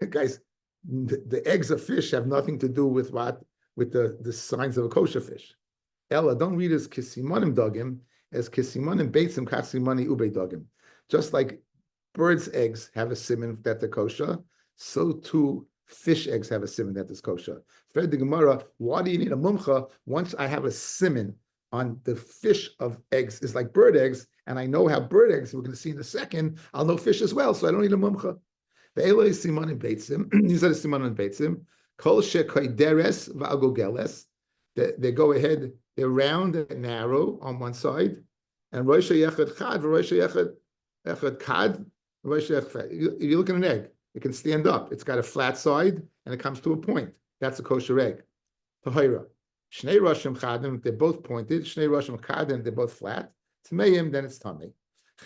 Guys, the eggs of fish have nothing to do with the signs of a kosher fish. Ella, don't read as kisimonim dogim as kisimonim beitzim kach simone ube dogim. Just like birds' eggs have a siman that they're kosher, so too fish eggs have a siman that is kosher. Fred the Gemara, why do you need a mumcha once I have a siman on the fish of eggs? Is like bird eggs, and I know how bird eggs, we're going to see in a second, I'll know fish as well, so I don't need a mumcha. The Eloi simon and beitzim, these are the simon and beitzim, kol shekoideres va'agogeles, they go ahead, they're round and narrow on one side, and rosh yechad chad, rosh yechad kad, rosh yechad. If you look at an egg, it can stand up. It's got a flat side, and it comes to a point. That's a kosher egg. Tahira. Shnei roshim chadim, they're both pointed. Shnei roshim chadim, they're both flat. Tmeim, then it's tummy.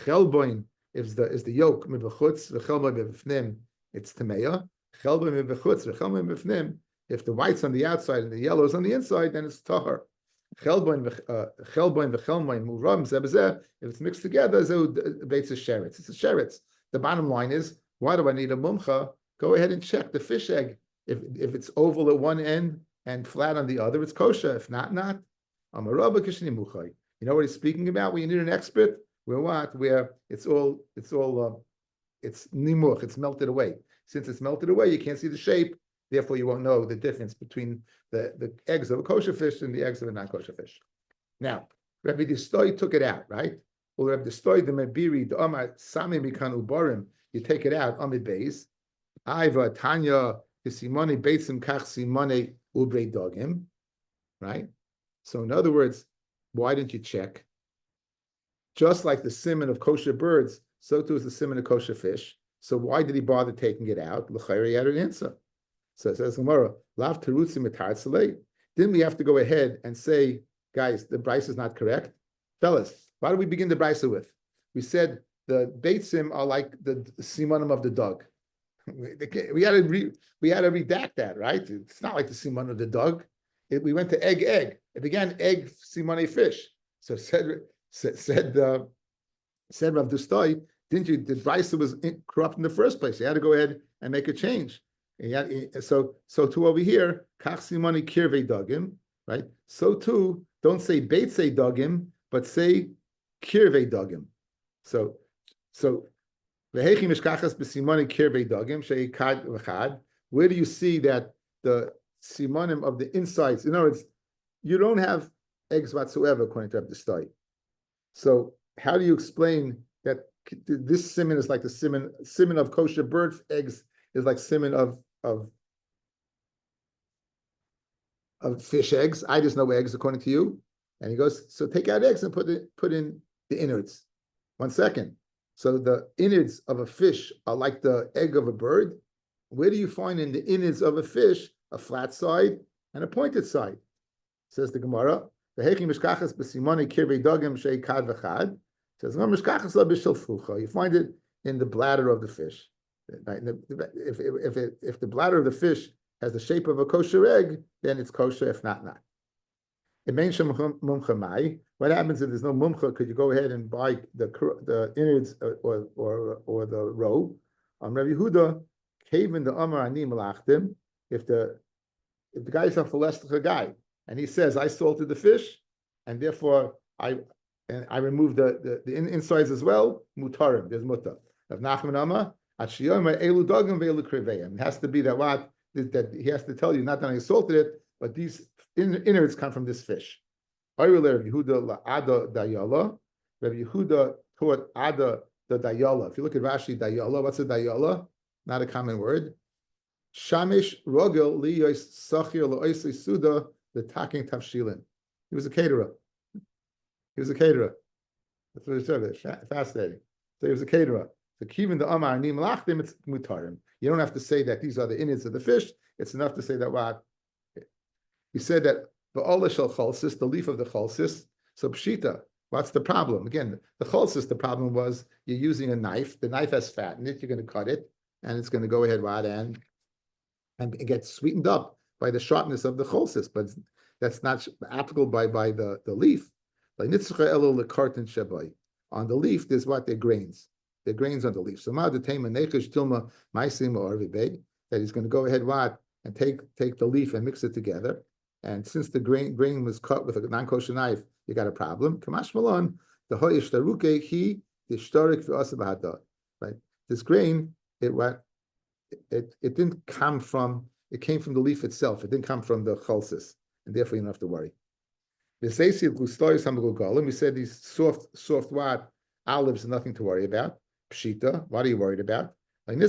Chelboin is the yolk mibachutz. V'chelboin mibafnim, it's tameya. Chelboin mibachutz. V'chelboin mibafnim. If the white's on the outside and the yellow's on the inside, then it's tahar. Chelboin v'chelboin muram zebazeh. If it's mixed together, it's a sheretz. It's a sheretz. The bottom line is, why do I need a mumcha? Go ahead and check the fish egg. If it's oval at one end and flat on the other, it's kosher. If not. You know what he's speaking about? When you need an expert, where it's nimuch, it's melted away. Since it's melted away, you can't see the shape. Therefore, you won't know the difference between the eggs of a kosher fish and the eggs of a non-kosher fish. Now, Rabbi Distoy took it out, right? Well, Rabbi Distoy, the Mebiri, the Omar, Sami Mikan Ubarim, you take it out, Amid Beis, Aiva, Tanya, the Simone, Beitzim, Kach, Simone, Ube Dogim, right? So, in other words, why didn't you check? Just like the siman of kosher birds, so too is the siman of kosher fish. So, why did he bother taking it out? L'chayri had an answer. So it says Gemara, Lav Terutzim Etartzalei. Didn't we have to go ahead and say, guys, the brisa is not correct? Fellas, why do we begin the brisa with? We said the beitzim are like the simanim of the dog. We had to redact that, right? It's not like the siman of the dog. We went to egg. It began egg simane fish. So said Rav Dustoi, didn't you? The brisa was corrupt in the first place. You had to go ahead and make a change. So too over here, kach simani kirvei dogim, right? So too, don't say beitzei dogim, but say kirvei dogim. So vehechi mishkachas b'simani kirvei dogim sheikad v'chad. Where do you see that the simonim of the insides? In other words, you don't have eggs whatsoever according to the study. So how do you explain that this siman is like the siman of kosher bird eggs is like siman of of fish eggs. I just know eggs according to you. And he goes, so take out eggs and put in the innards. 1 second. So the innards of a fish are like the egg of a bird. Where do you find in the innards of a fish a flat side and a pointed side? Says the Gemara. Says you find it in the bladder of the fish. If the bladder of the fish has the shape of a kosher egg, then it's kosher. If not, not. What happens if there's no mumcha? Could you go ahead and buy the innards or the roe? Rabbi Yehuda, Kaven the Amar Ani Malachtim. If the guy is a philestical guy and he says, I salted the fish, and therefore I removed the insides as well, mutarim, there's muta. Of Nachman Amar, Atshiyoma Elu Dogim Ve'elu Kriveim. It has to be that he has to tell you, not that I salted it, but these innards come from this fish. Rabbi Yehuda taught Ada the dayala. If you look at Rashi, dayala, what's a dayala? Not a common word. Shamish rogel liyos sachir lo'oisei suda the taking tavshilin. He was a caterer. That's what it said. Fascinating. So he was a caterer. So kivin the amar ni malachtim, it's mutarim. You don't have to say that these are the innards of the fish. It's enough to say that what he said that the olah shel cholsis, the leaf of the cholsis. So pshita. What's the problem? Again, the cholsis, the problem was you're using a knife. The knife has fat in it. You're going to cut it, and it's going to go ahead and get sweetened up by the sharpness of the cholsis. But that's not applicable by the leaf. Like nitzcha elo lekartin shabai. On the leaf, there's what? They're grains. They're grains on the leaf. So ma detema nechesh tilma maisim or ribei, that he's going to go ahead and take the leaf and mix it together. And since the grain was cut with a non-kosher knife, you got a problem. Kamash malon, the hoyishtaruke he the shtarik v'asabahada. Right? This grain, it didn't come from. It came from the leaf itself. It didn't come from the cholsis, and therefore you don't have to worry. We said these soft olives are nothing to worry about. Pshita, what are you worried about? Even though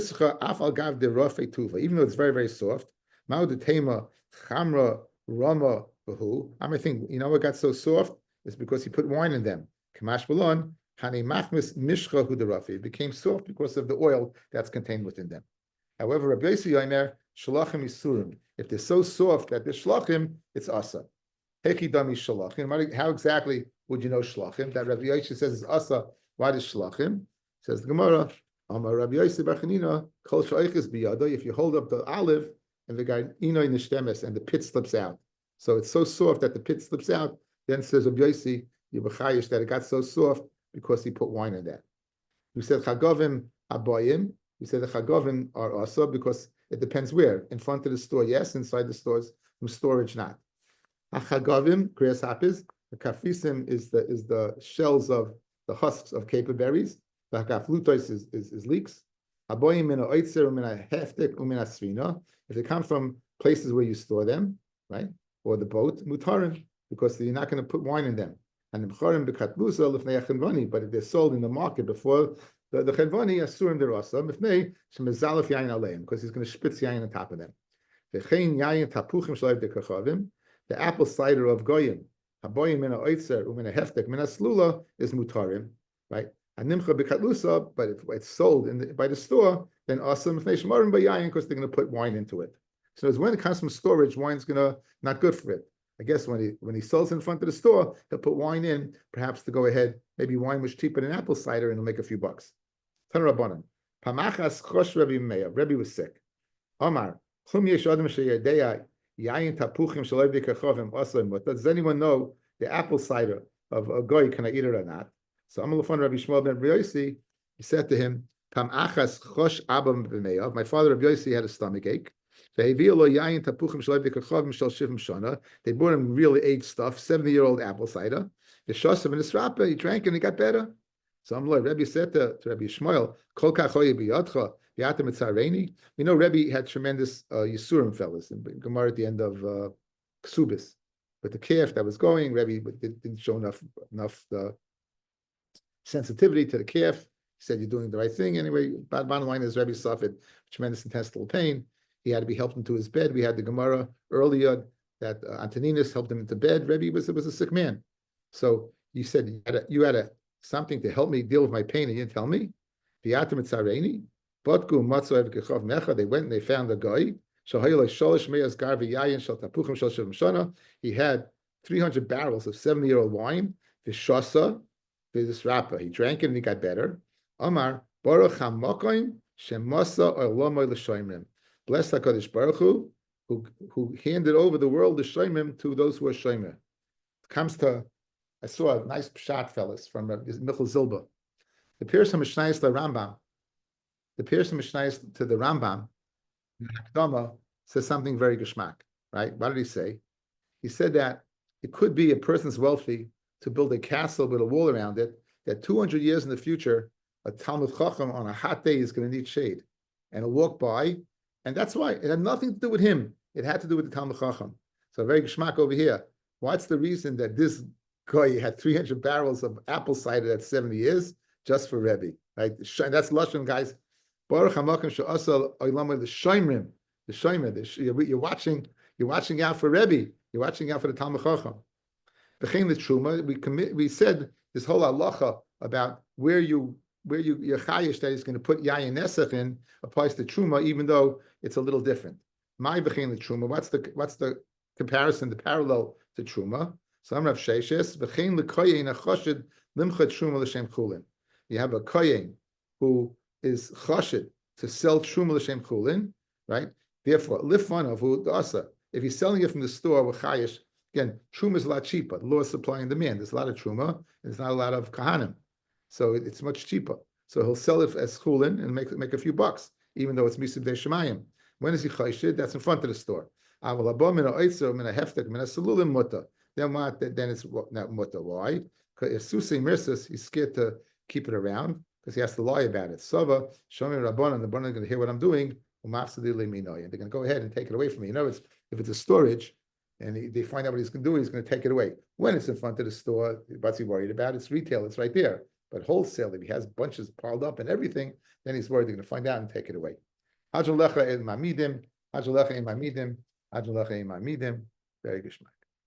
it's very, very soft. Ma'udetema chamra rama bahu. I think you know what got so soft? It's because he put wine in them. Kamash balon hani machmis mishcha hudarafi. It became soft because of the oil that's contained within them. However, Rabbi Yossi Yomer shalachim isurim. If they're so soft that they're shlachim, it's asa. Heki dami shalachim. How exactly would you know shlachim? That Rabbi Yossi says is asa. Why is shlachim? Says the Gemara. Amar Rabbi Yossi Bachanina kol shayches biyado. If you hold up the olive and the guy inoy nishtemes and the pit slips out, so it's so soft that the pit slips out. Then says Rabbi Yossi Yibachayish that it got so soft because he put wine in that. We said chagavim abayim. We said the chagavim are also because it depends where. In front of the store, yes. Inside the stores, from storage, not. Chagavim, grasshoppers. The kafisim is the shells of the husks of caper berries. The hakaflutos is leeks. Abayim mina oitzer mina heftek umina svina. If they come from places where you store them, right, or the boat, mutarim, because you're not going to put wine in them. And the b'charim b'katlusa l'fnei achenvani, but if they're sold in the market before the chenvani, asurim derasa l'fnei shemezalef yayin aleim, because he's going to spitz yayin on top of them. V'chein yayin tapuchim shleiv dekachavim, the apple cider of goyim, haboyim mina oitzer umina heftek mina slula is mutarim, right? And nimcha b'katlusa, but if it's sold by the store, then asam l'fnei shemarim b'yayin, because they're going to put wine into it. So when it comes from storage, wine's not good for it. I guess when he sells in front of the store, he'll put wine in, perhaps to go ahead. Maybe wine was cheaper than apple cider, and he'll make a few bucks. Tanurabanan. Pamachas chosh Rabbi Meir. Rabbi was sick. Omar. Chum yesh adam sheyadeya yayin tapuchim shaloy b'kachovim oslim. Does anyone know the apple cider of a goy? Can I eat it or not? So Amar Lefon Rabbi Shmuel ben Yossi. He said to him, Pamachas chosh abam b'meyav. My father Rabbi Yossi had a stomach ache. They brought him really aged stuff, 70-year-old apple cider. The shasam and the srapa, he drank and he got better. So Rebbe said to Rabbi Shmuel, Kol kachoy biyadcha, yatem etzareni. We know Rebbe had tremendous Yisurim fellas in Gemara at the end of Ksubis. But the calf that was going, Rebbe didn't show enough sensitivity to the calf. He said, you're doing the right thing. Anyway, bottom line is Rebbe suffered tremendous intestinal pain. He had to be helped into his bed. We had the Gemara earlier that Antoninus helped him into bed. Rebbe was a sick man. So you said you had something to help me deal with my pain, and you didn't tell me. They went and they found a guy. He had 300 barrels of 70-year-old wine. Vishasa, this rapper, he drank it and he got better. Amar Baruch HaMakoim Shemasa Olamai L'Shoimrim. Bless HaKadosh Baruch Hu, who handed over the world the Shoimrim to those who are Shoimrim. Comes to, I saw a nice pshat, fellas, from Michal Zilba. The Pirush HaMishnayos to Rambam. The Pirush HaMishnayos to the Rambam, Hakdama, says something very geschmack, right? What did he say? He said that it could be a person's wealthy to build a castle with a wall around it, that 200 years in the future, a Talmud Chacham on a hot day is going to need shade. And he'll walk by, and that's why. It had nothing to do with him. It had to do with the Talmud Chacham. So very geschmack over here. What's the reason that this guy had 300 barrels of apple cider at 70 years? Just for Rebbe, right? That's Lashon, guys. Baruch HaMakom she'asal olamai l'shoimrim. The shoimer, you're watching out for Rebbe. You're watching out for the Talmud Chacham. The Truma, we said this whole halacha about where your chayish that is going to put yayin nesach in applies to Truma, even though it's a little different. My b'chein the Truma. What's the comparison, the parallel to Truma? So I'm Rav Sheishes b'chein l'koyin achoshed limchat Truma l'shem chulin. You have a koyin who is choshed to sell Truma l'shem chulin, right? Therefore, lifanav who asa. If he's selling it from the store with chayish, again, truma is a lot cheaper. The law is supply and demand. There's a lot of truma. There's not a lot of kahanim, so it's much cheaper. So he'll sell it as chulin and make a few bucks, even though it's misub de shemayim. When is he chayshid? That's in front of the store. Then it's not mutter. Why? Because if susei mirsus, he's scared to keep it around because he has to lie about it. Sava shomi rabbanon, the rabbanon are going to hear what I'm doing. And they're going to go ahead and take it away from me. You know, if it's a storage, and they find out what he's going to do, he's going to take it away. When it's in front of the store, what's he worried about? It's retail, it's right there. But wholesale, if he has bunches piled up and everything, then he's worried they're going to find out and take it away. Very good.